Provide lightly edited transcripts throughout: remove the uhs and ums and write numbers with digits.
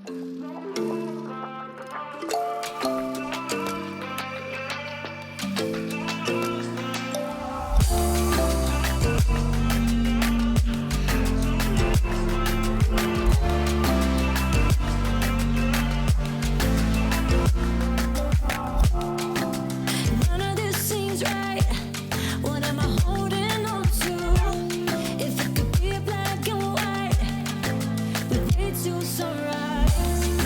None of this seems right. What am I holding on to? If it could be black and white, we wait till sunrise.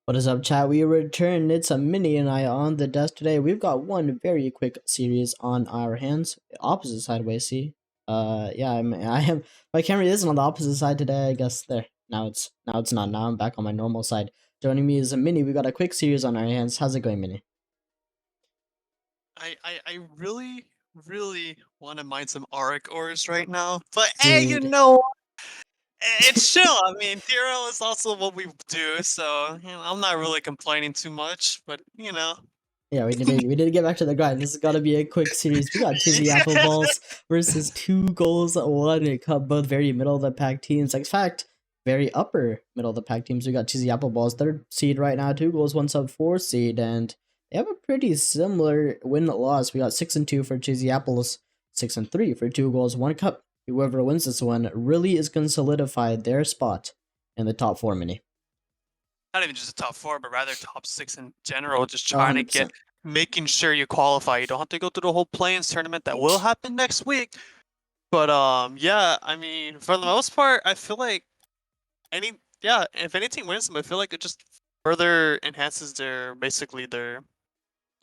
What is up, chat? We returned. It's a mini and I on the desk today. We've got one very quick series on our hands. Opposite sideways, see? Yeah, I am. My camera isn't on the opposite side today. I guess there. Now it's not. Now I'm back on my normal side. Joining me is a mini. We got a quick series on our hands. How's it going, mini? I really want to mine some Auric ores right now, but hey, Dude. it's chill. I mean, TRL is also what we do, so I'm not really complaining too much. But Yeah, we need to get back to the grind. This has got to be a quick series. We got Tizzy Apple yeah, Balls versus 2 goals, 1 cup, both very middle of the pack teams. In fact, very upper middle of the pack teams. We got Tizzy Apple Balls, 3rd seed right now, 2 goals, 1 sub, 4th seed, and they have a pretty similar win-loss. We got 6-2 for Tizzy Apples, 6-3 for 2 goals, 1 cup. Whoever wins this one really is going to solidify their spot in the top 4 mini. not even just the top 4, but rather top 6 in general. Just Oh, trying to get 100%. making sure you qualify. You don't have to go through the whole play-ins tournament that will happen next week. But yeah, I mean, for the most part, I feel like if any team wins them, I feel like it just further enhances basically their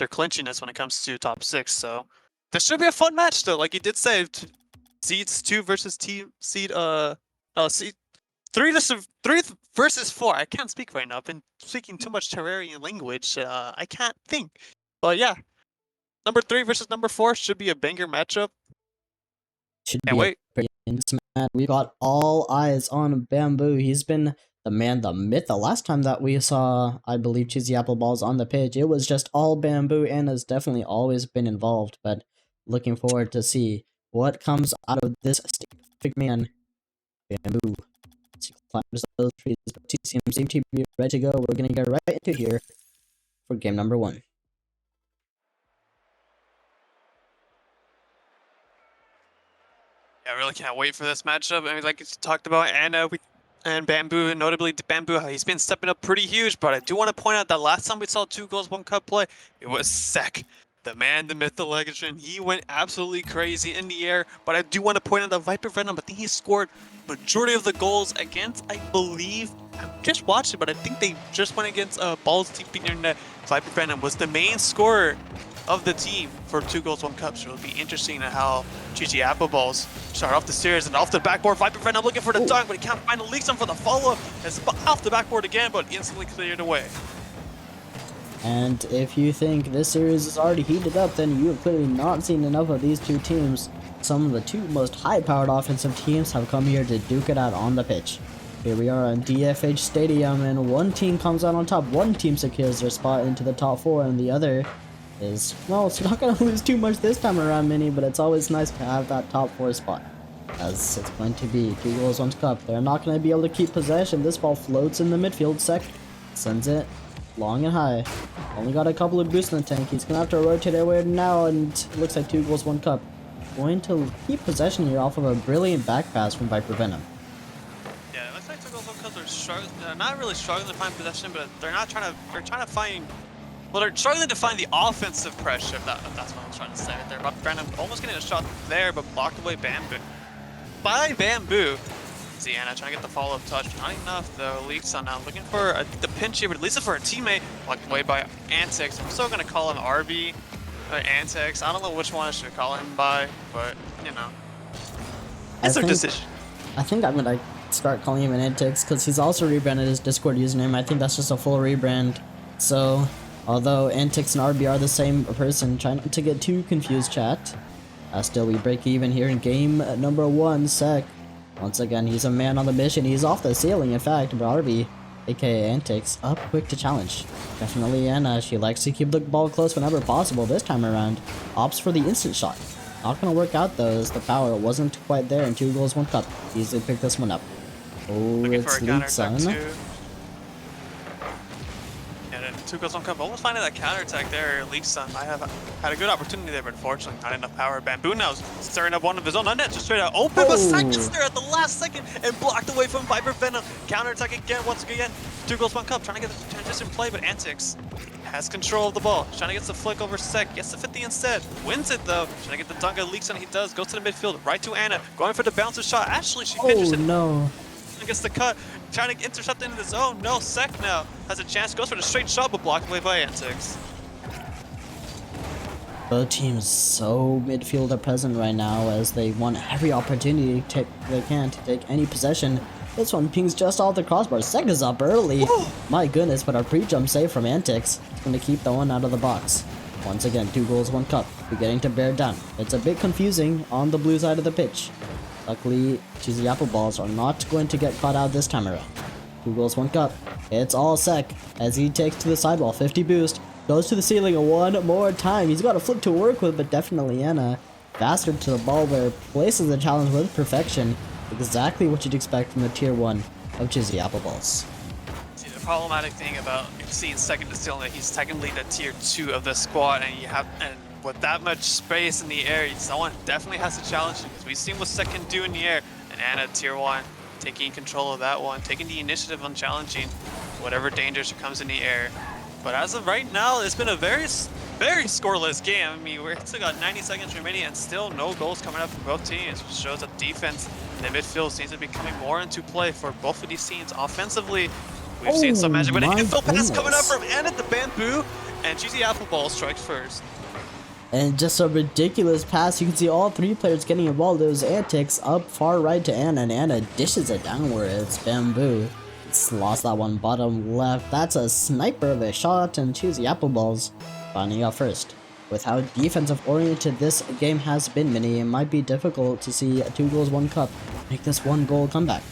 clinchiness when it comes to top 6. So this should be a fun match though. Like you did say, seeds 2 versus seed seed 3 versus 4. I can't speak right now. I've been speaking too much Terrarian language. I can't think. But yeah, number 3 versus number 4 should be a banger matchup. Should Can't be a wait. pretty intense match. We got all eyes on Bamboo. He's been the man, the myth. The last time that we saw, I believe, Cheesy Apple Balls on the pitch, it was just all Bamboo and has definitely always been involved. But looking forward to see what comes out of this big man, Bamboo. He climbs those trees, but seems to be ready to go. We're going to get right into here for game number 1. I really can't wait for this matchup. I mean, like you talked about, and Bamboo, notably Bamboo, he's been stepping up pretty huge. But I do want to point out that last time we saw 2 goals, 1 cup play, it was Sek, the man, the myth, the legend. He went absolutely crazy in the air. But I do want to point out that Viper Venom, I think he scored majority of the goals against, I believe, I just watched it, but I think they just went against Balls TP Internet. Viper Venom was the main scorer of the team for 2 goals, 1 cup. So it'll be interesting at how GG Apple Balls start off the series and off the backboard. Viper Venom looking for the dunk, but he can't find the leaks on for the follow-up. It's off the backboard again, but instantly cleared away. And if you think this series is already heated up, then you have clearly not seen enough of these 2 teams. Some of the 2 most high-powered offensive teams have come here to duke it out on the pitch. Here we are on DFH Stadium, and one team comes out on top. One team secures their spot into the top 4, and the other is, well, it's not going to lose too much this time around, Mini, but it's always nice to have that top 4 spot. As it's going to be 2 goals, 1 cup. They're not going to be able to keep possession. This ball floats in the midfield. Sek sends it long and high. Only got a couple of boosts in the tank. He's going to have to rotate away now, and it looks like 2 goals, 1 cup. Going to keep possession here off of a brilliant back pass from Viper Venom. Yeah, it looks like 2 goals, 1 cup. They're not really struggling to find possession, but they're trying to find. Well, they're struggling to find the offensive pressure, if that's what I'm trying to say right there. But Venom almost getting a shot there, but blocked away by Bamboo. Ziana trying to get the follow-up touch. Not enough, though. Leaks on now looking for the pinch here, but at least for a teammate. Blocked away by Antics. I'm still going to call him RB. Antics. I don't know which one I should call him by, but, it's their decision. I think I'm going to start calling him an Antics, because he's also rebranded his Discord username. I think that's just a full rebrand. So, although Antics and RB are the same person, try not to get too confused, chat. Still, we break even here in game number 1. Sek, once again, he's a man on the mission. He's off the ceiling, in fact, but RB, aka Antics, up quick to challenge. Definitely Anna, she likes to keep the ball close whenever possible. This time around, opts for the instant shot. Not gonna work out though, as the power wasn't quite there, and 2 goals, 1 cup. Easily pick this one up. Oh, it's Leaks on. 2 goals, 1 cup. Almost finding that counterattack there. Leaks on might have had a good opportunity there, but unfortunately not enough power. Bamboo now stirring up one of his own. Net just straight out open, but Sek gets there at the last second and blocked away from Viper Venom. Counterattack again, once again. 2 goals, 1 cup. Trying to get the transition play, but Antics has control of the ball. Trying to get the flick over Sek. Gets the 50 instead. Wins it though. Trying to get the dunk at Leaks on. He does. Goes to the midfield. Right to Anna. Going for the bouncer shot. Actually, she pitches it. No. Gets the cut. trying to intercept into the zone. No, Sek now has a chance, goes for the straight shot, but blocked away by Antics. Both teams so midfielder present right now as they want every opportunity they can to take any possession. This one pings just off the crossbar. Sek is up early. My goodness, but a pre-jump save from Antics is going to keep the one out of the box. Once again, 2 goals, 1 cup, beginning to bear down. It's a bit confusing on the blue side of the pitch. Luckily, cheesy apple balls are not going to get caught out this time around. 2 goals, 1 cup. It's all Sek as he takes to the sidewall. 50 boost. Goes to the ceiling one more time. He's got a flip to work with, but definitely Anna bastard to the ball where places the challenge with perfection. Exactly what you'd expect from the tier 1 of cheesy apple balls. See, the problematic thing about seeing second to ceiling, he's technically the tier 2 of the squad, and with that much space in the air, someone definitely has to challenge him, because we've seen what Sek can do in the air, and Anna tier 1 taking control of that one, taking the initiative on challenging whatever dangers comes in the air. But as of right now, it's been a very scoreless game. I mean, we're still got 90 seconds remaining and still no goals coming up from both teams, which shows that defense in the midfield seems to be coming more into play for both of these teams. Offensively, we've seen some magic, but an info pass coming up from Anna the Bamboo, and Cheesy Apple Ball strikes first. And just a ridiculous pass. You can see all 3 players getting involved. Those Antics up far right to Anna, and Anna dishes it downward. It's Bamboo. It's lost that one bottom left. That's a sniper of a shot, and Cheesy Apple Balls finding out first. With how defensive oriented this game has been, Mini, it might be difficult to see a 2 goals, 1 cup make this 1 goal comeback.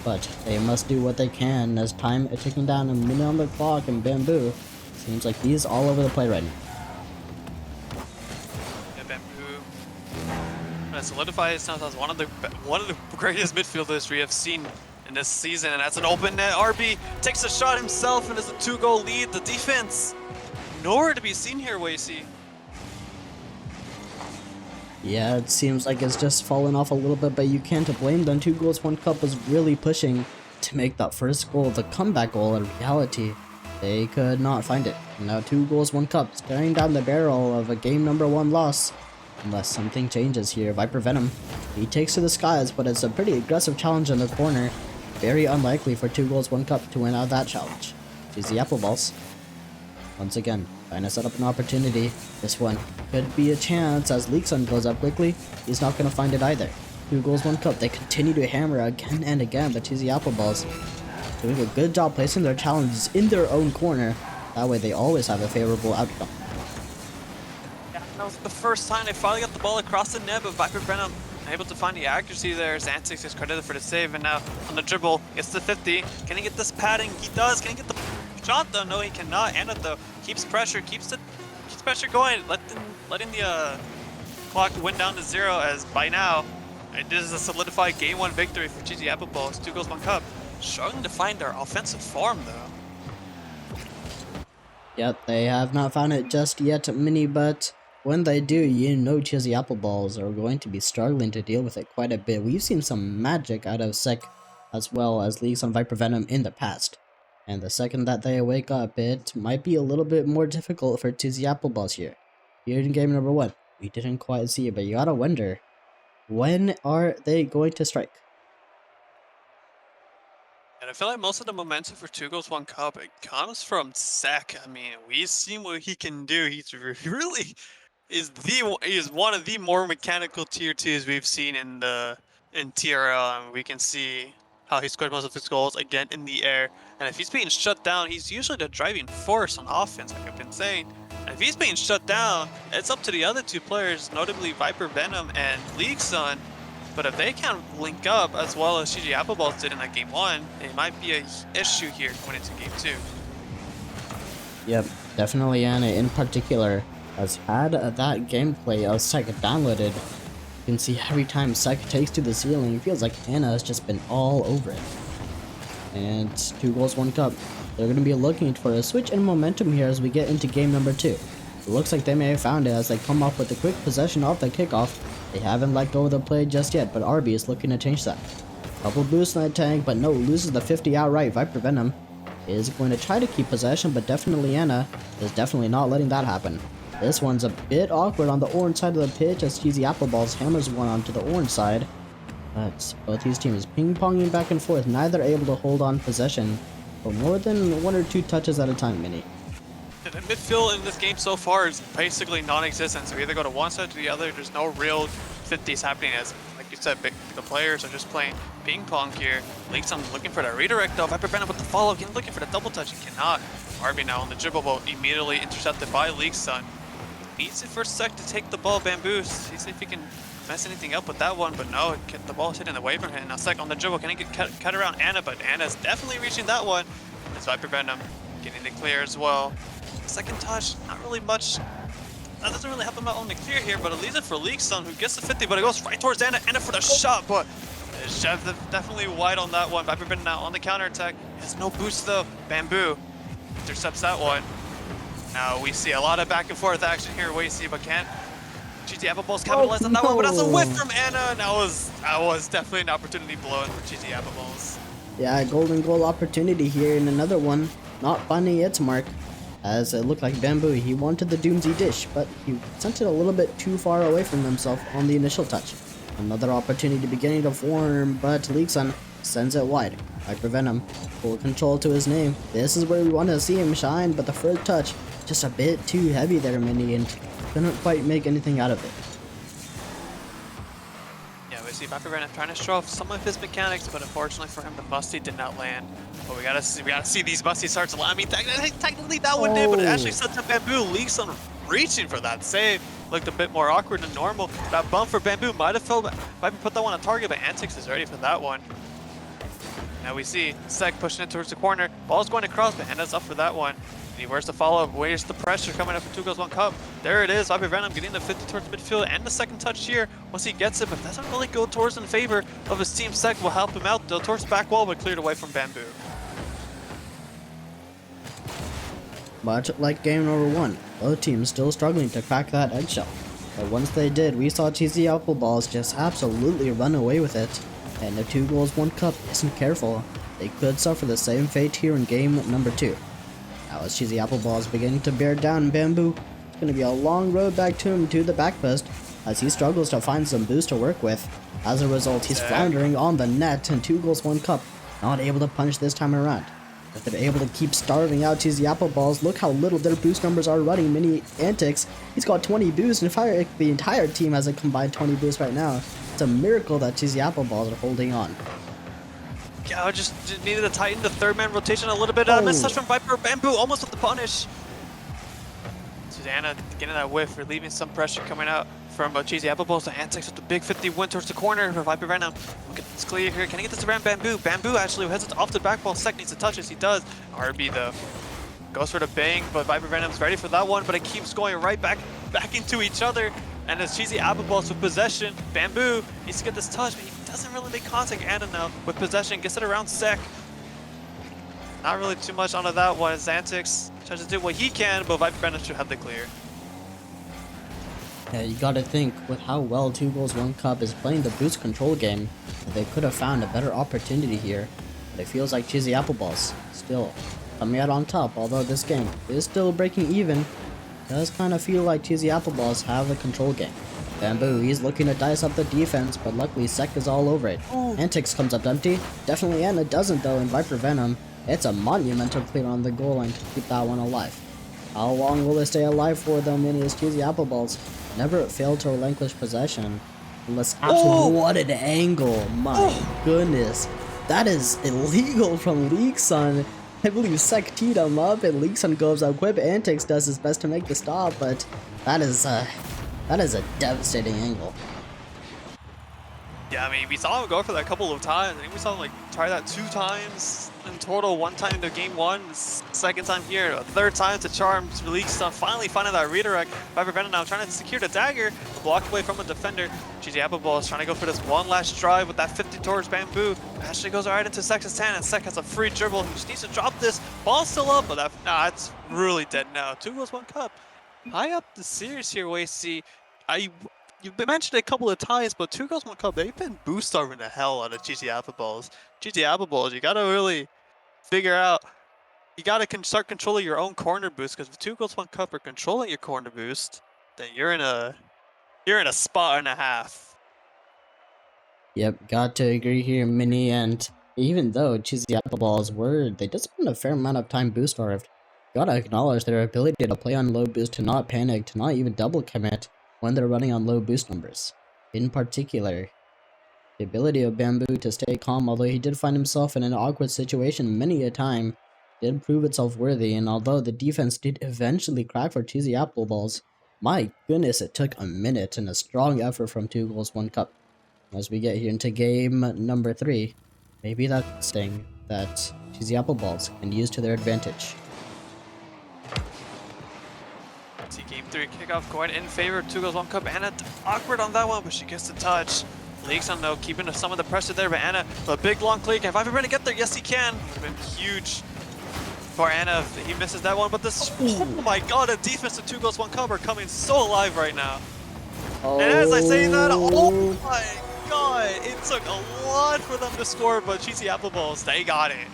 But they must do what they can as time is ticking down, a minute on the clock, and Bamboo seems like he's all over the play right now. Bamboo solidifies himself as one of the greatest midfielders we have seen in this season, and that's an open net. RB takes a shot himself and is a 2-goal lead. The defense nowhere to be seen here, Wasey. Yeah, it seems like it's just fallen off a little bit, but you can't blame them. 2 goals, 1 cup was really pushing to make that first goal, the comeback goal. In reality, they could not find it. Now 2 goals, 1 cup, staring down the barrel of a game number 1 loss. Unless something changes here. Viper Venom, he takes to the skies, but it's a pretty aggressive challenge in the corner. Very unlikely for 2 goals, 1 cup to win out that challenge. Cheesy Apple Balls. Once again, trying to set up an opportunity. This one could be a chance as Leekson goes up quickly. He's not going to find it either. 2 goals, 1 cup. They continue to hammer again and again, but Cheesy Apple Balls doing a good job placing their challenges in their own corner. That way they always have a favorable outcome. Yeah, that was the first time they finally got the ball across the net, but Viper Venom able to find the accuracy there. Antics is credited for the save, and now on the dribble, gets the 50. Can he get this padding? He does. Can he get the shot though? No, he cannot. Anna though keeps pressure, keeps pressure going, letting the clock win down to 0. As by now, this is a solidified game 1 victory for Cheesy Apple Balls. 2 goals, 1 cup. Struggling to find their offensive form though. Yep, they have not found it just yet, Mini, but when they do, you know Cheesy Apple Balls are going to be struggling to deal with it quite a bit. We've seen some magic out of Sek as well as Leagues on Viper Venom in the past. And the second that they wake up, it might be a little bit more difficult for Cheesy Apple Balls here. Here in game number 1, we didn't quite see it, but you gotta wonder, when are they going to strike? And I feel like most of the momentum for 2 goals, 1 cup, it comes from Sek. I mean, we've seen what he can do. He's really is one of the more mechanical tier 2s we've seen in TRL, and we can see how he scored most of his goals again in the air. And if he's being shut down, he's usually the driving force on offense, like I've been saying. And if he's being shut down, it's up to the other 2 players, notably Viper Venom and League Sun. But if they can't link up as well as GG Apple Balls did in that game 1, it might be an issue here going into game 2. Yep, definitely Anna in particular has had that gameplay of Sek downloaded. You can see every time Sek takes to the ceiling, it feels like Anna has just been all over it. And 2 goals, 1 cup. They're going to be looking for a switch in momentum here as we get into game number 2. It looks like they may have found it as they come off with a quick possession off the kickoff. They haven't let go of the play just yet, but RB is looking to change that. Couple boosts in that tank, but no, loses the 50 outright. Viper Venom is going to try to keep possession, but definitely Anna is definitely not letting that happen. This one's a bit awkward on the orange side of the pitch as Cheesy Apple Balls hammers one onto the orange side. But both these teams ping-ponging back and forth, neither able to hold on possession for more than 1 or 2 touches at a time, Mini. The midfield in this game so far is basically non-existent. So we either go to one side or the other. There's no real 50s happening as, like you said, the players are just playing ping pong here. Leekson's looking for that redirect though. Viper Venom with the follow, again looking for the double touch. He cannot. RB now on the dribble ball, immediately intercepted by Leekson. Needs it for Sec to take the ball. Bamboo, see if he can mess anything up with that one, but no, the ball's hitting away from him. Now Sec on the dribble, can he get cut around Anna, but Anna's definitely reaching that one. It's Viper Venom getting the clear as well. Second touch, not really much. That doesn't really help him out on the clear here, but it leaves it for Leekson, who gets the 50, but it goes right towards Anna. Anna for the shot, but Chef definitely wide on that one. Viper Venom now on the counter attack. Has no boost though. Bamboo intercepts that one. Now we see a lot of back and forth action here. Wait, see, but can't GT Appleballs capitalize on that one, but that's a whiff from Anna. And that was definitely an opportunity blown for GT Appleballs. Yeah, golden goal opportunity here in another one, not finding its mark. As it looked like Bamboo, he wanted the Doomsy dish, but he sent it a little bit too far away from himself on the initial touch. Another opportunity beginning to form, but Leekson sends it wide. Viper Venom, full control to his name. This is where we want to see him shine, but the first touch, just a bit too heavy there, Mini, and couldn't quite make anything out of it. Yeah, we see Viper Venom trying to show off some of his mechanics, but unfortunately for him, the musty did not land. But we gotta see these musty starts land. I mean, technically that one did, but it actually sets up Bamboo. Leekson reaching for that save. Looked a bit more awkward than normal. That bump for Bamboo might have put that one on target, but Antics is ready for that one. Now we see Sec pushing it towards the corner. Ball's going across, but Anna's up for that one. Where's the follow-up? Where's the pressure coming up for 2 goals 1 cup? There it is. Viper Venom getting the 50 towards midfield and the second touch here once he gets it, but doesn't really go towards in favor of his team. Sec will help him out though towards the back wall, but cleared away from Bamboo. Much like game number 1, both teams still struggling to crack that eggshell. But once they did, we saw Cheesy Appleballs just absolutely run away with it. And if 2 goals 1 cup isn't careful, they could suffer the same fate here in game number 2. Now as Cheesy Appleballs beginning to bear down Bamboo, it's going to be a long road back to him to the back post as he struggles to find some boost to work with. As a result, he's floundering on the net and 2 goals 1 cup, not able to punish this time around. If they're able to keep starving out Cheesy Appleballs, look how little their boost numbers are running. Mini Antics, he's got 20 boosts, and if the entire team has a combined 20 boosts right now, it's a miracle that Cheesy Appleballs are holding on. Yeah, just needed to tighten the third man rotation a little bit. Missed touch from Viper. Bamboo almost with the punish. Susanna getting that whiff, relieving some pressure coming out from Cheesy Appleballs. The Antics with the big 50 win towards the corner for Viper Venom. Look at this clear here. Can he get this around Bamboo? Bamboo actually heads it off the back ball. Sec needs to touch as he does. RB though goes for the bang, but Viper Venom's ready for that one, but it keeps going right back into each other. And as Cheesy Appleballs with possession, Bamboo needs to get this touch, but he doesn't really make contact. Anna now with possession gets it around Sec. Not really too much onto that one. Antics tries to do what he can, but Viper Venom should have the clear. Yeah, you gotta think, with how well 2 goals 1 cup is playing the boost control game, that they could have found a better opportunity here. But it feels like Cheesy Appleballs still coming out on top, although this game is still breaking even. It does kind of feel like Cheesy Appleballs have the control game. Bamboo, he's looking to dice up the defense, but luckily Sec is all over it. Antics comes up empty. Definitely Anna doesn't though, and Viper Venom, it's a monumental clear on the goal line to keep that one alive. How long will it stay alive for them in his Cheesy Appleballs? Never failed to relinquish possession. Unless what an angle! My goodness. That is illegal from Leekson. I believe Sec teed him up and Leekson goes up quick. Antics does his best to make the stop, but that is a devastating angle. Yeah, I mean, we saw him go for that a couple of times. I think we saw him like try that 2 times in total. 1 time in the game 1, second time here, a 3rd time to charm release stuff. Finally finding that redirect. Viper Venom now trying to secure the dagger, blocked away from a defender. Cheesy Appleballs trying to go for this one last drive with that 50 towards Bamboo. Actually goes right into Sec's hand, and Sec has a free dribble. He just needs to drop this. Ball's still up, but it's really dead now. 2 goals 1 cup. High up the series here, Wasey. You've been mentioned it a couple of times, but 2 goals 1 cup, they've been boost starving the hell out of GT Appleballs. GT Appleballs, you gotta really figure out, you gotta start controlling your own corner boost, because if 2 goals 1 cup are controlling your corner boost, then you're in a spot and a half. Yep, got to agree here, Mini, and even though Cheesy Apple Balls they did spend a fair amount of time boost starved, gotta acknowledge their ability to play on low boost, to not panic, to not even double commit when they're running on low boost numbers. In particular, the ability of Bamboo to stay calm, although he did find himself in an awkward situation many a time, did prove itself worthy, and although the defense did eventually crack for Cheesy Apple Balls, my goodness, it took a minute and a strong effort from 2 goals, 1 cup. As we get here into game number 3, maybe that's thing that Cheesy Apple Balls can use to their advantage. See game 3 kickoff going in favor of 2 goals, 1 cup. Anna awkward on that one, but she gets the touch. Leaks on though, keeping some of the pressure there, but Anna, a big long click. If I've been to get there, yes he can. Would have been huge for Anna if he misses that one, but this, oh my god, a defense of 2 goals, 1 cup are coming so alive right now. And as I say that, oh my god, it took a lot for them to score, but Cheesy Apple Balls, they got it.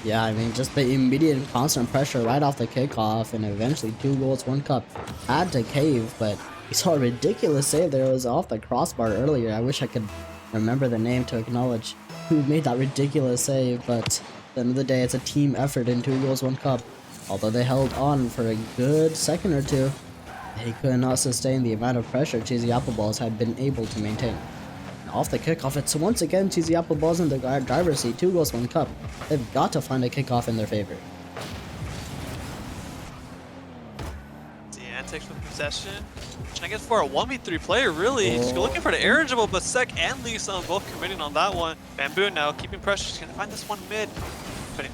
Yeah, I mean, just the immediate and constant pressure right off the kickoff, and eventually 2 goals, 1 cup had to cave, but we saw a ridiculous save there. It was off the crossbar earlier. I wish I could remember the name to acknowledge who made that ridiculous save, but at the end of the day, it's a team effort in 2 goals, 1 cup. Although they held on for a good second or two, they could not sustain the amount of pressure Cheesy Apple Balls had been able to maintain. And off the kickoff, it's once again Cheesy Apple Balls in the driver's seat, 2 goals, 1 cup. They've got to find a kickoff in their favor. The antics with possession. I guess for a 1v3 player, really, he's looking for the air dribble, but Sek and Lisa both committing on that one. Bamboo now keeping pressure, he's gonna find this one mid. But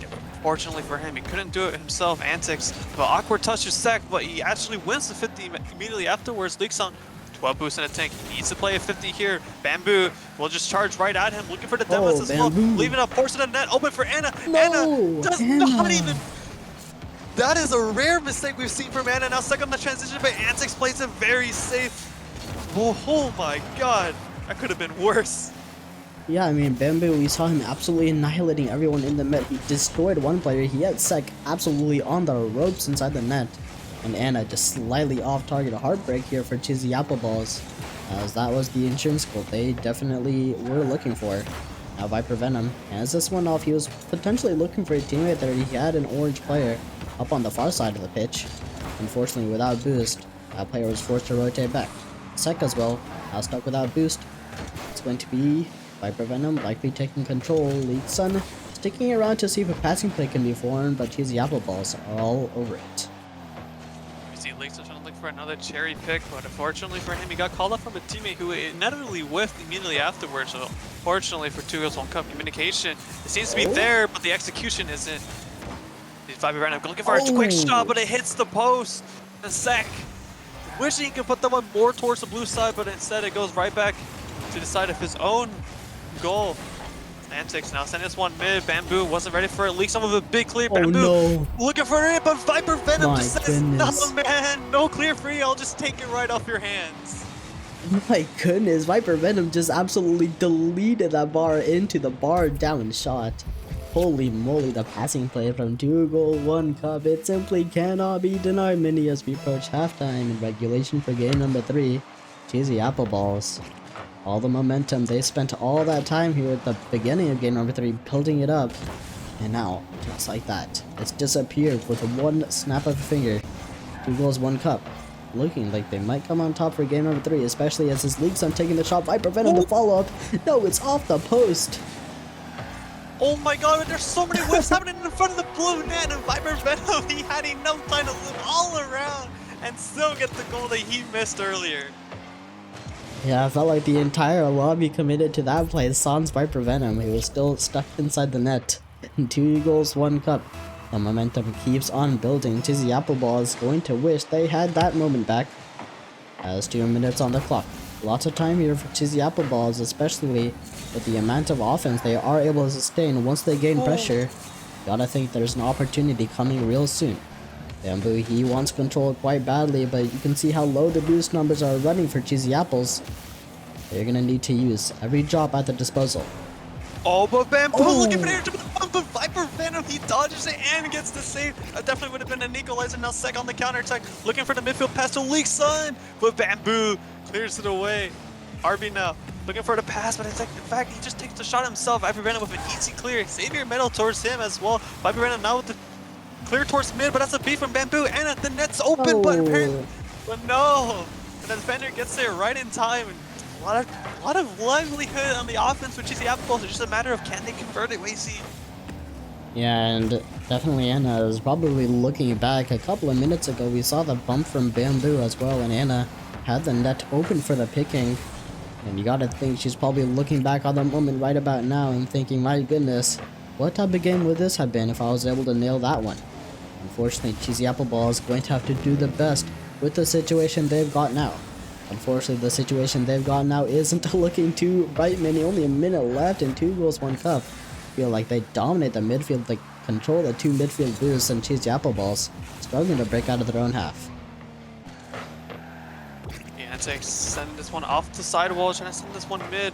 fortunately for him, he couldn't do it himself. Antics, but awkward touch to Sek, but he actually wins the 50 immediately afterwards. Leaks on 12 boosts in a tank. He needs to play a 50 here. Bamboo will just charge right at him, looking for the demos as well. Leaving a portion of net open for Anna. No, Anna does not even. That is a rare mistake we've seen from Anna. Now stuck on the transition, but Antics plays it very safe. Oh my god, that could have been worse. Yeah, I mean, Bamboo, we saw him absolutely annihilating everyone in the net. He destroyed one player. He had Sek absolutely on the ropes inside the net. And Anna just slightly off target. A heartbreak here for Cheesy Apple Balls, as that was the insurance goal they definitely were looking for. Now Viper Venom hands this one off. He was potentially looking for a teammate there. He had an orange player up on the far side of the pitch. Unfortunately, without boost, that player was forced to rotate back. Sek as well, now stuck without boost. It's going to be Viper Venom likely taking control. League Sun sticking around to see if a passing play can be formed, but Cheesy Apple Balls are all over it. You see Leaks trying to look for another cherry pick, but unfortunately for him, he got called up from a teammate who inevitably whiffed immediately afterwards. So fortunately for 2 goals, 1 cup, communication, it seems to be there, but the execution isn't. Viper Venom looking for a quick shot, but it hits the post. And Sek wishing he could put that one more towards the blue side, but instead it goes right back to the side of his own goal. Antics now sending this one mid. Bamboo wasn't ready for it. Leaks some of a big clear. Bamboo looking for it, but Viper Venom just says, no man, no clear free, I'll just take it right off your hands. My goodness, Viper Venom just absolutely deleted that bar into the bar down shot. Holy moly, the passing play from 2 goal, 1 cup. It simply cannot be denied, Mini, as we approach halftime in regulation for game number 3. Cheesy Apple Balls. All the momentum, they spent all that time here at the beginning of game number 3 building it up. And now, just like that, it's disappeared with one snap of a finger. 2 goals, 1 cup. Looking like they might come on top for game number 3, especially as this League Sun taking the shot. Viper Venom to follow up. No, it's off the post. Oh my god, there's so many whips happening in front of the blue net, and Viper Venom, he had enough time to loop all around and still get the goal that he missed earlier. Yeah, I felt like the entire lobby committed to that play. Sans Viper Venom, he was still stuck inside the net. 2 goals, 1 cup. The momentum keeps on building. Cheesy Apple Balls going to wish they had that moment back. As 2 minutes on the clock. Lots of time here for Cheesy Apple Balls, especially with the amount of offense they are able to sustain once they gain pressure. Gotta think there's an opportunity coming real soon. Bamboo, he wants control quite badly, but you can see how low the boost numbers are running for Cheesy Apples. They're gonna need to use every drop at their disposal. Oh, but Bamboo looking for the air to pump, but Viper Venom, he dodges it and gets the save. That definitely would have been an equalizer. Now Sek on the counter attack, looking for the midfield pass to Leak Sun, but Bamboo clears it away. RB now, looking for the pass, but it's like, in fact, he just takes the shot himself. Viper Venom with an easy clear. Xavier Metal towards him as well. Viper Venom now with the clear towards mid, but that's a beat from Bamboo, and the net's open, but apparently, but no. And the defender gets there right in time. And a lot of livelihood on the offense with Cheesy Apple Balls. It's just a matter of can they convert it, Wacy. Yeah, and definitely Anna is probably looking back. A couple of minutes ago, we saw the bump from Bamboo as well, and Anna had the net open for the picking. And you gotta think she's probably looking back on the moment right about now and thinking, my goodness, what type of game would this have been if I was able to nail that one? Unfortunately, Cheesy Apple Ball is going to have to do the best with the situation they've got now. Unfortunately, the situation they've got now isn't looking too bright, many. Only a minute left and 2 goals, 1 cup. Feel like they dominate the midfield, they control the 2 midfield boosts, and Cheesy Apple Balls struggling to break out of their own half. Antics sending this one off the sidewall, trying to send this one mid.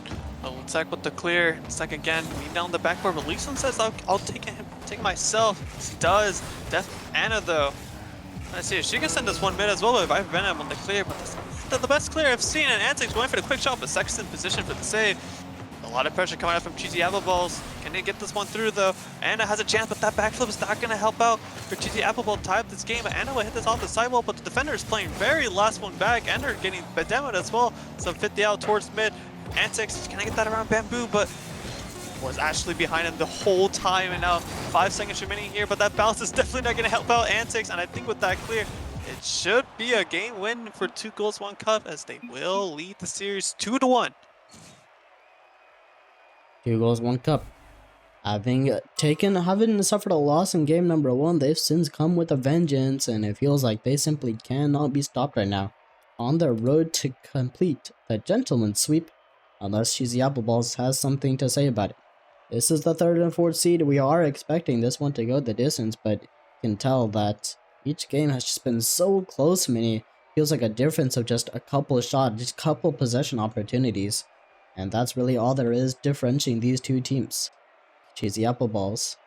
Tech with the clear. Tech again, me down the backboard, but Lee Sun says I'll take him, take myself. Yes, he does. Anna though. Let's see if she can send this one mid as well, but Viper Venom on the clear, but that's the best clear I've seen, and Antics going for the quick shot, but Sexton position for the save. A lot of pressure coming out from Cheesy Apple Balls. Can they get this one through though? Anna has a chance, but that backflip is not going to help out for Cheesy Apple Ball tie up this game. But Anna will hit this off the sidewall, but the defender is playing very last one back. Ender getting demoed as well. So 50 out towards mid. Antics, can I get that around Bamboo? But was actually behind him the whole time, and now 5 seconds remaining here, but that bounce is definitely not going to help out Antics, and I think with that clear, it should be a game win for 2 goals, 1 cup, as they will lead the series 2-1. 2 goals, 1 cup. Having suffered a loss in game number 1, they've since come with a vengeance, and it feels like they simply cannot be stopped right now. On their road to complete the gentleman's sweep, unless Cheesy Apple Balls has something to say about it. This is the 3rd and 4th seed. We are expecting this one to go the distance, but you can tell that each game has just been so close. Many feels like a difference of just a couple shots, just a couple possession opportunities. And that's really all there is differentiating these 2 teams. Cheesy Apple Balls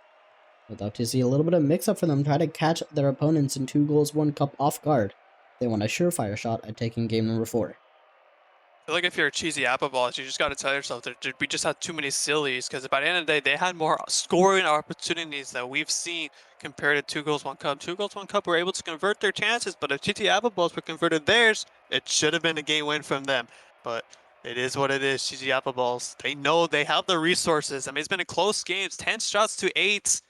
would love to see a little bit of mix-up for them, try to catch their opponents in 2 goals, 1 cup off guard. They want a surefire shot at taking game number 4. I feel like if you're a Cheesy Apple Balls, you just got to tell yourself that we just had too many sillies, because by the end of the day, they had more scoring opportunities that we've seen compared to 2 goals, 1 cup. 2 goals, 1 cup were able to convert their chances, but if Cheesy Apple Balls were converted theirs, it should have been a game win from them. But it is what it is, Cheesy Apple Balls. They know they have the resources. I mean, it's been a close game, 10 shots to 8.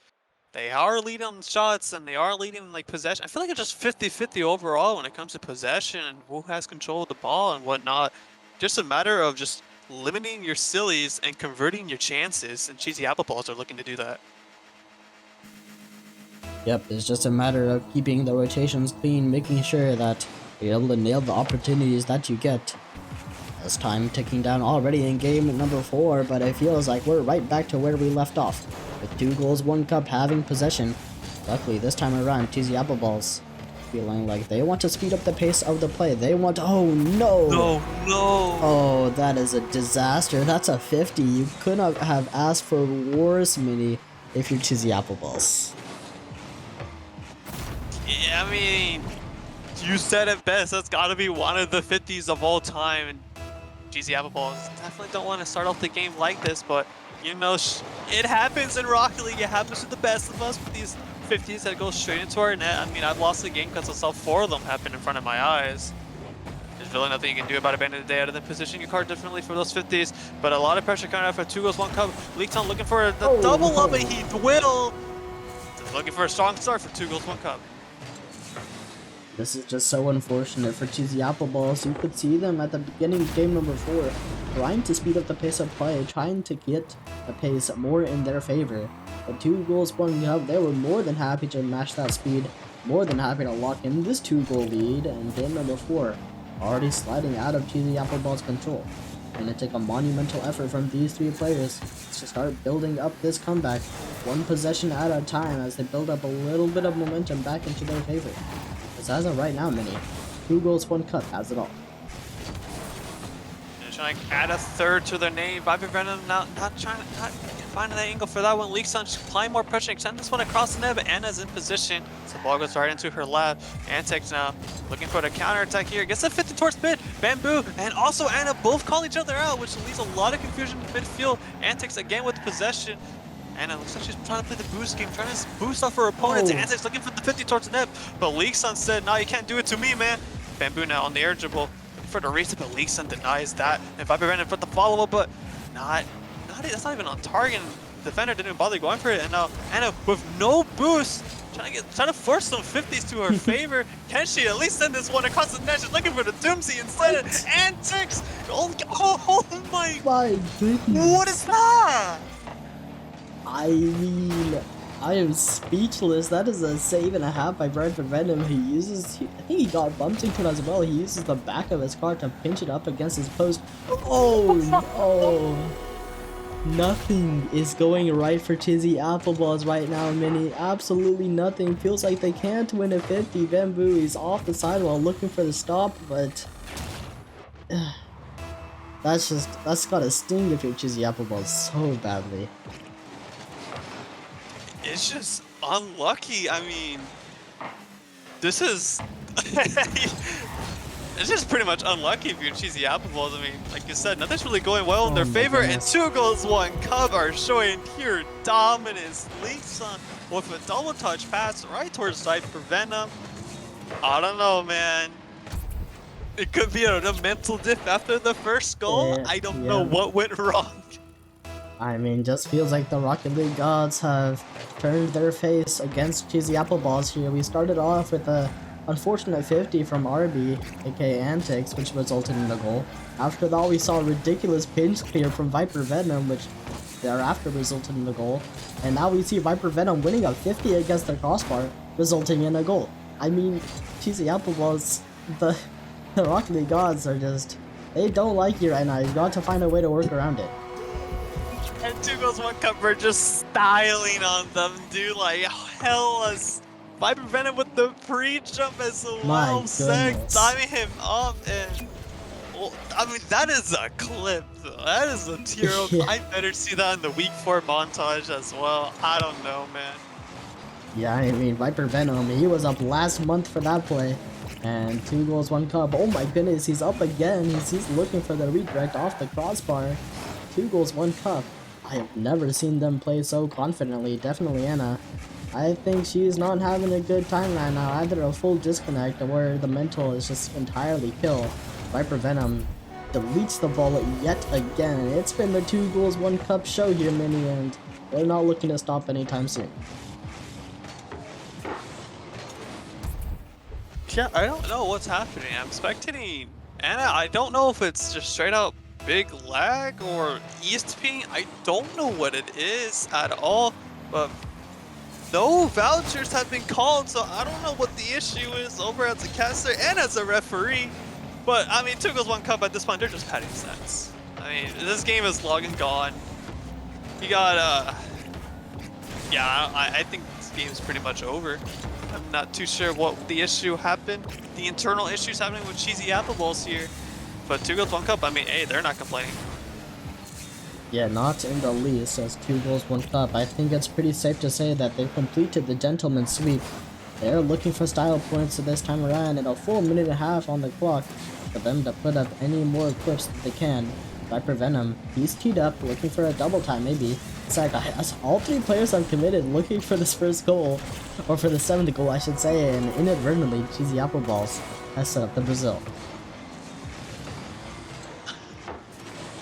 They are leading on shots, and they are leading like possession. I feel like it's just 50-50 overall when it comes to possession and who has control of the ball and whatnot. Just a matter of just limiting your sillies and converting your chances, and Cheesy Apple Balls are looking to do that. Yep, it's just a matter of keeping the rotations clean, making sure that you're able to nail the opportunities that you get. As time ticking down already in game number 4, but it feels like we're right back to where we left off, with 2 goals, 1 cup having possession. Luckily, this time around, Cheesy Apple Balls feeling like they want to speed up the pace of the play. They want to, oh no! No. Oh, that is a disaster. That's a 50. You could not have asked for worse, Mini, if you're Cheesy Apple Balls. Yeah, I mean, you said it best. That's got to be one of the 50s of all time. And Cheesy Apple Balls definitely don't want to start off the game like this, but you know, it happens in Rocket League. It happens to the best of us with these 50s that go straight into our net. I mean, I've lost the game because I saw 4 of them happen in front of my eyes. There's really nothing you can do about it at the end of the day other than position your card differently for those 50s. But a lot of pressure coming out for 2 goals, 1 cup. Leakton looking for the double up, but he will. Looking for a strong start for 2 goals, 1 cup. This is just so unfortunate for Cheesy Apple Balls. You could see them at the beginning of game number 4 trying to speed up the pace of play, trying to get the pace more in their favor. But 2 goals, 1 cup, they were more than happy to match that speed, more than happy to lock in this 2-goal lead, and game number 4 already sliding out of Cheesy Apple Balls' control. It's going to take a monumental effort from these 3 players to start building up this comeback, 1 possession at a time, as they build up a little bit of momentum back into their favor. Because as of right now, Mini, 2 goals, 1 cup has it all. They're trying to add a 3rd to their name. Viper Venom not trying to. finding that angle for that one. Leaks on applying more pressure, extend this one across the net, but Anna's in position. So the ball goes right into her lap. Antics now looking for the counter attack here. Gets a 50 towards mid. Bamboo and also Anna both call each other out, which leaves a lot of confusion in midfield. Antics again with the possession. Anna looks like she's trying to play the boost game, trying to boost off her opponents. Antics looking for the 50 towards the net, but Leakson said, "No, you can't do it to me, man." Bamboo now on the air dribble for the race, but Leakson denies that. And Viper ran in for the follow-up, but that's not even on target. Defender didn't bother going for it, and now Anna with no boost, trying to force some 50s to her favor. Can she at least send this one across the net? She's looking for the Doomsday instead. Antics! Oh my! My goodness. What is that? I mean, I am speechless. That is a save and a half by Viper Venom. I think he got bumped into it as well. He uses the back of his car to pinch it up against his post. Oh no! Nothing is going right for Chizzy Appleballs right now, Mini. Absolutely nothing. Feels like they can't win a 50. Bamboo is off the sidewall looking for the stop, but that's gotta sting if you're Chizzy Appleballs so badly. It's just unlucky. I mean, this is it's just pretty much unlucky if you're Cheesy Appleballs. I mean, like you said, nothing's really going well in their favor, goodness. and 2 goals, 1 cub are showing pure dominance. Leakson with a double touch pass right towards Viper Venom. I don't know, man. It could be a mental dip after the first goal. Yeah, I don't know what went wrong. I mean, just feels like the Rocket League gods have turned their face against Cheesy Appleballs here. We started off with a unfortunate 50 from RB, aka Antics, which resulted in the goal. After that, we saw a ridiculous pinch clear from Viper Venom, which thereafter resulted in the goal. And now we see Viper Venom winning a 50 against the crossbar, resulting in a goal. I mean, Cheesy Appleballs, the Rocket League gods are just, they don't like you right now. You've got to find a way to work around it. And 2 goals, 1 cup are just styling on them, dude. Like, hell, Viper Venom with the pre-jump as well, timing him up, and well, I mean, that is a clip, though. That is a TRL. Yeah. I better see that in the week 4 montage as well. I don't know, man. Yeah, I mean, Viper Venom, he was up last month for that play. And 2 goals, 1 cup. Oh my goodness, he's up again. He's looking for the redirect off the crossbar. 2 goals, 1 cup. I have never seen them play so confidently. Definitely Anna. I think she's not having a good time right now. Either a full disconnect or the mental is just entirely killed. Viper Venom deletes the ball yet again. It's been the 2 goals, 1 cup show here, Mini, and they're not looking to stop anytime soon. Yeah, I don't know what's happening. I'm spectating Anna. I don't know if it's just straight out big lag or East ping. I don't know what it is at all, but no vouchers have been called, so I don't know what the issue is over as a caster and as a referee. But I mean, 2 goals, 1 cup at this point, they're just padding stats. I mean, this game is long and gone. You got yeah, I think this game is pretty much over. I'm not too sure what the issue happened, the internal issues happening with Cheesy Appleballs here. But 2 goals, 1 cup, I mean, hey, they're not complaining. Yeah, not in the least, as 2 goals, 1 cup. I think it's pretty safe to say that they've completed the gentleman's sweep. They're looking for style points this time around, and a full minute and a half on the clock for them to put up any more clips that they can. Viper Venom, he's teed up, looking for a double time, maybe. In fact, all 3 players have committed, looking for this first goal, or for the 7th goal, I should say, and inadvertently, Cheesy Appleballs has set up the Brazil.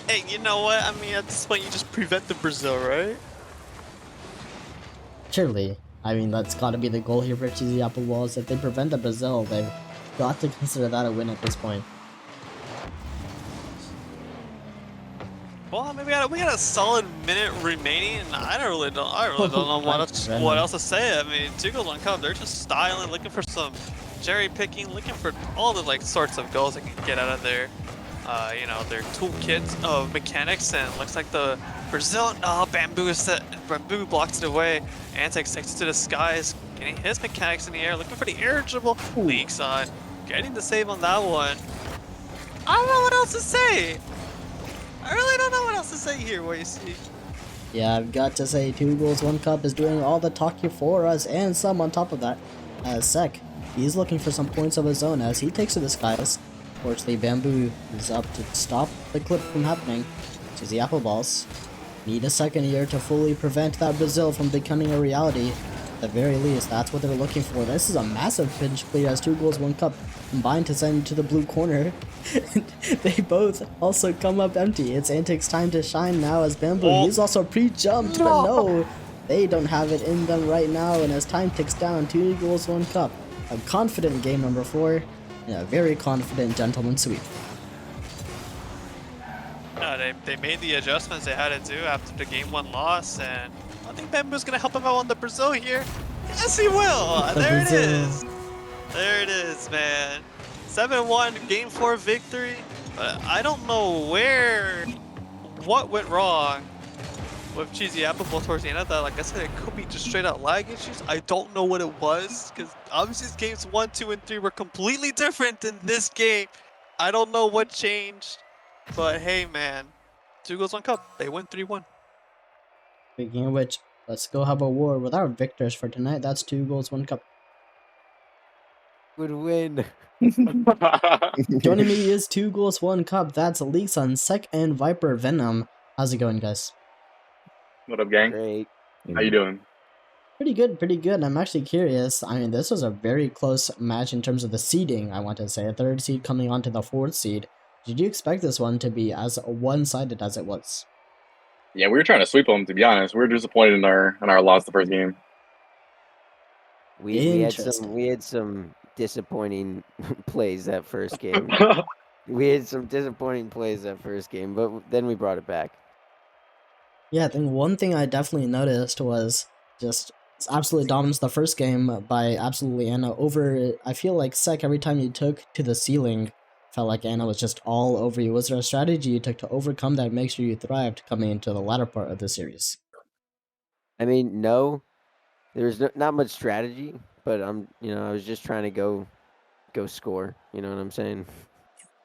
Hey, you know what? I mean, at this point, you just prevent the Brazil, right? Surely. I mean, that's got to be the goal here for Cheesy Appleballs. If they prevent the Brazil, they've got to consider that a win at this point. Well, maybe we got a solid minute remaining, and I really don't know what else to say. I mean, 2 goals, 1 cup, they're just styling, looking for some cherry picking, looking for all the like sorts of goals they can get out of their, you know, their toolkit of mechanics. And looks like the Brazil, Bamboo blocks it away. Antics takes it to the skies, getting his mechanics in the air, looking for the air dribble. Leaks on, getting the save on that one. I don't know what else to say. I really don't know what else to say here, what you see. Yeah, I've got to say, 2 goals, 1 cup is doing all the talking for us, and some on top of that. As Sek, he's looking for some points of his own as he takes to the skies. Fortunately, Bamboo is up to stop the clip from happening. To the apple balls. Need a second year to fully prevent that Brazil from becoming a reality. At the very least, that's what they're looking for. This is a massive pinch play as 2 goals, 1 cup combined to send to the blue corner. They both also come up empty. It's Antic's time to shine now as Bamboo. Oh. He's also pre-jumped, but no, they don't have it in them right now. And as time ticks down, 2 goals, 1 cup. A confident game number 4, and a very confident gentleman sweep. No, they made the adjustments they had to do after the game 1 loss, and I think Bamboo's gonna help him out on the Brazil here. Yes, he will. There it is. There it is, man. 7-1 game 4 victory. But I don't know what went wrong with Cheesy Apple Bowl towards the end of that. Like I said, it could be just straight out lag issues. I don't know what it was, because obviously games 1, 2, and 3 were completely different in this game. I don't know what changed. But hey, man, 2 goals, 1 cup. They win 3-1. Speaking of which, let's go have a war with our victors for tonight. That's 2 goals, 1 cup. Would win. Joining me is 2 goals, 1 cup. That's Leaks on Sek and Viper Venom. How's it going, guys? What up, gang? Great. How you doing? Pretty good, pretty good. I'm actually curious. I mean, this was a very close match in terms of the seeding, I want to say. A 3rd seed coming on to the 4th seed. Did you expect this one to be as one-sided as it was? Yeah, we were trying to sweep them. To be honest, we were disappointed in our loss the first game. We Interesting. had some disappointing plays that first game. We had some disappointing plays that first game, but then we brought it back. Yeah, I think one thing I definitely noticed was just absolute dominance the first game by absolutely Anna over. I feel like Sek, every time you took to the ceiling, felt like Anna was just all over you. Was there a strategy you took to overcome that, make sure you thrived coming into the latter part of the series? I mean, no, there's not much strategy, but I was just trying to go score. You know what I'm saying?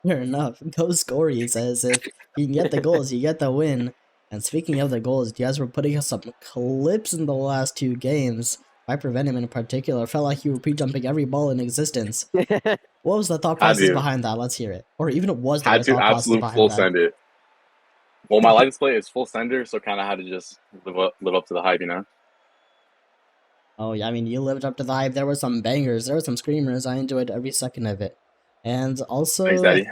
Fair enough. Go score, he says. If you can get the goals, you get the win. And speaking of the goals, you guys were putting us some clips in the last 2 games. Viper Venom in particular felt like you were pre-jumping every ball in existence. What was the thought Had process to. behind that? Let's hear it. Or even it was there a Had to thought process absolute behind full that. send it. Well, my light display is full sender, so kind of had to just live up to the hype, you know. Oh yeah, I mean, you lived up to the hype. There were some bangers. There were some screamers. I enjoyed every second of it. And also... Thanks, Daddy.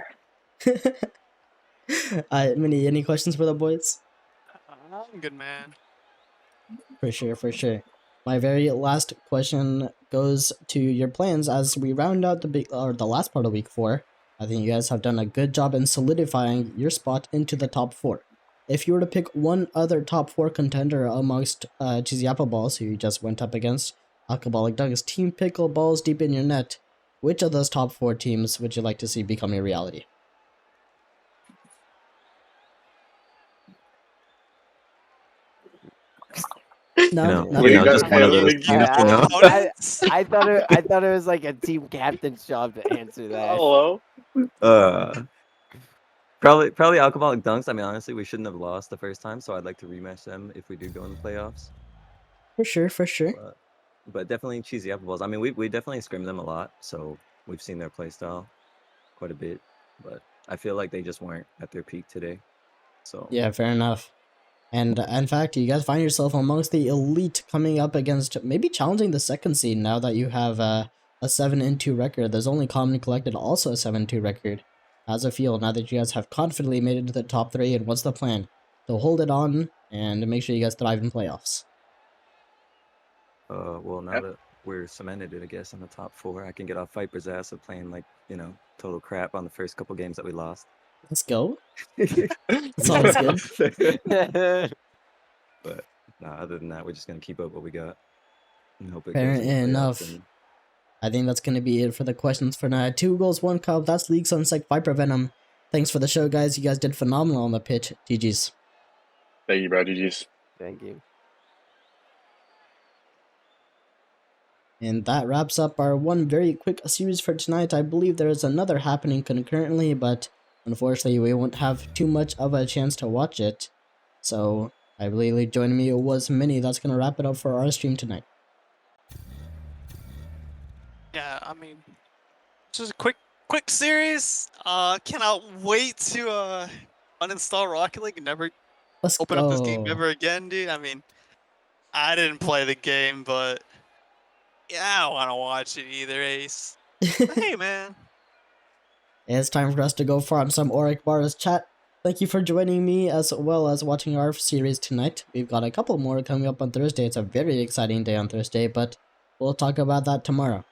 Minnie, any questions for the boys? I'm good, man. For sure, for sure. My very last question goes to your plans as we round out the last part of week 4. I think you guys have done a good job in solidifying your spot into the top 4. If you were to pick one other top 4 contender amongst Cheesy Apple Balls, who you just went up against, Alcoholic Doug's Team Pickleballs deep in your net, which of those top 4 teams would you like to see become a reality? No, What do you nothing. got? What do you got? I thought it was like a team captain's job to answer that. Hello. Probably Alcoholic Dunks. I mean, honestly, we shouldn't have lost the first time, so I'd like to rematch them if we do go in the playoffs. For sure, for sure. But definitely Cheesy Apple Balls. I mean, we definitely scrim them a lot, so we've seen their play style quite a bit. But I feel like they just weren't at their peak today. So Yeah, fair enough. And in fact, you guys find yourself amongst the elite coming up against maybe challenging the 2nd seed now that you have a 7-2 record. There's only Common Collected also a 7-2 record. How's it feel now that you guys have confidently made it to the top 3, and what's the plan? To hold it on and make sure you guys thrive in playoffs. well, now that we're cemented it, I guess, in the top 4, I can get off Viper's ass of playing like, total crap on the first couple games that we lost. Let's go. That's always good. But other than that, we're just gonna keep up what we got and hope it Fair goes in the playoffs enough. and- I think that's going to be it for the questions for now. 2 goals, 1 cup. That's Leagues on Sec Viper Venom. Thanks for the show, guys. You guys did phenomenal on the pitch. GG's. Thank you, bro. GG's. Thank you. And that wraps up our one very quick series for tonight. I believe there is another happening concurrently, but unfortunately we won't have too much of a chance to watch it. So I believe joining me was Minnie. That's gonna wrap it up for our stream tonight. Yeah, I mean, just a quick series. Cannot wait to uninstall Rocket League and never Let's open up this game go. ever again, dude. I mean, I didn't play the game, but yeah, I don't want to watch it either, Ace. But hey, man. It's time for us to go farm some Auric Bars. Chat, thank you for joining me as well as watching our series tonight. We've got a couple more coming up on Thursday. It's a very exciting day on Thursday, but we'll talk about that tomorrow.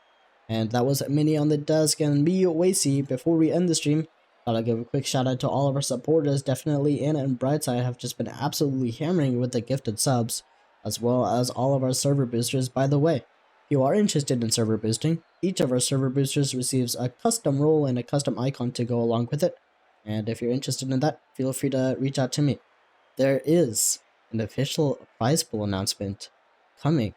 And that was Minnie on the desk and me, Wacy. Before we end the stream, gotta give a quick shout out to all of our supporters. Definitely Anna and Brightside have just been absolutely hammering with the gifted subs, as well as all of our server boosters. By the way, if you are interested in server boosting, each of our server boosters receives a custom role and a custom icon to go along with it. And if you're interested in that, feel free to reach out to me. There is an official prize pool announcement coming.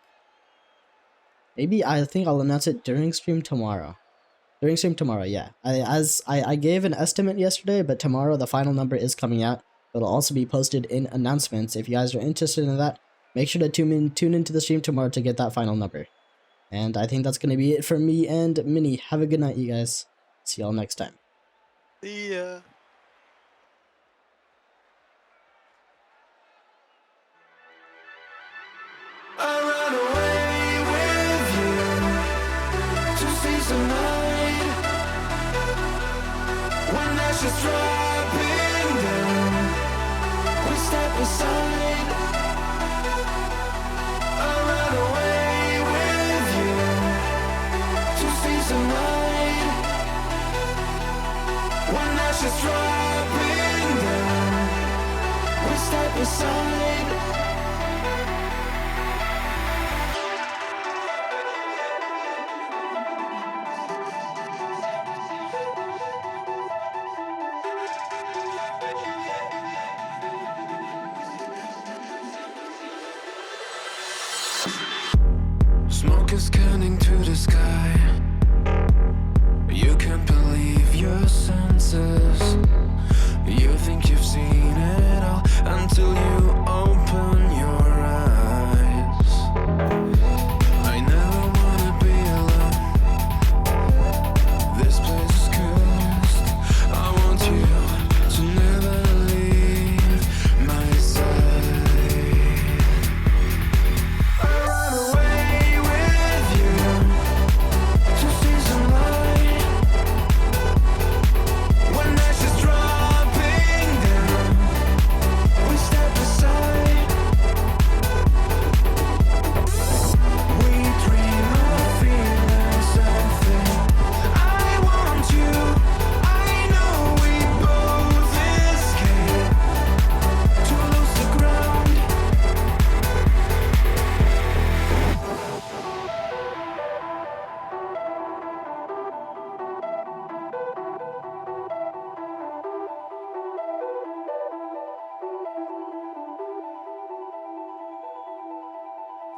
Maybe I think I'll announce it during stream tomorrow. During stream tomorrow, yeah. I gave an estimate yesterday, but tomorrow the final number is coming out. It'll also be posted in announcements. If you guys are interested in that, make sure to tune into the stream tomorrow to get that final number. And I think that's going to be it for me and Minnie. Have a good night, you guys. See y'all next time. See ya. I ran away with you to see some light. When ashes dropping down, we step aside. I ran away with you to see some light. When ashes dropping down, we step aside. Smoke is scanning to the sky. You can't believe your senses. You think you've seen it all until you open your eyes. I never wanna be alone. This place is cursed. I want you to never leave my side. I run away with you to see some light. When ashes dropping down, we step aside. We dream of feeling something. I want you. I know we both escape to lose the ground.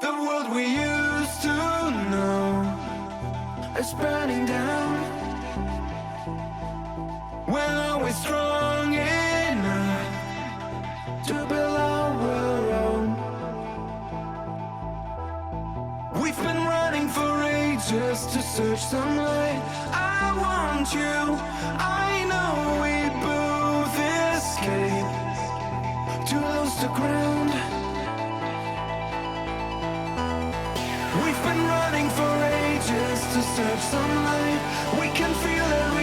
The world we used to know is burning down. We're always strong enough to build our own. We've been running for ages to search some light. I want you. I know we both escape to lose the ground. We've been running for ages to search some light. We can feel it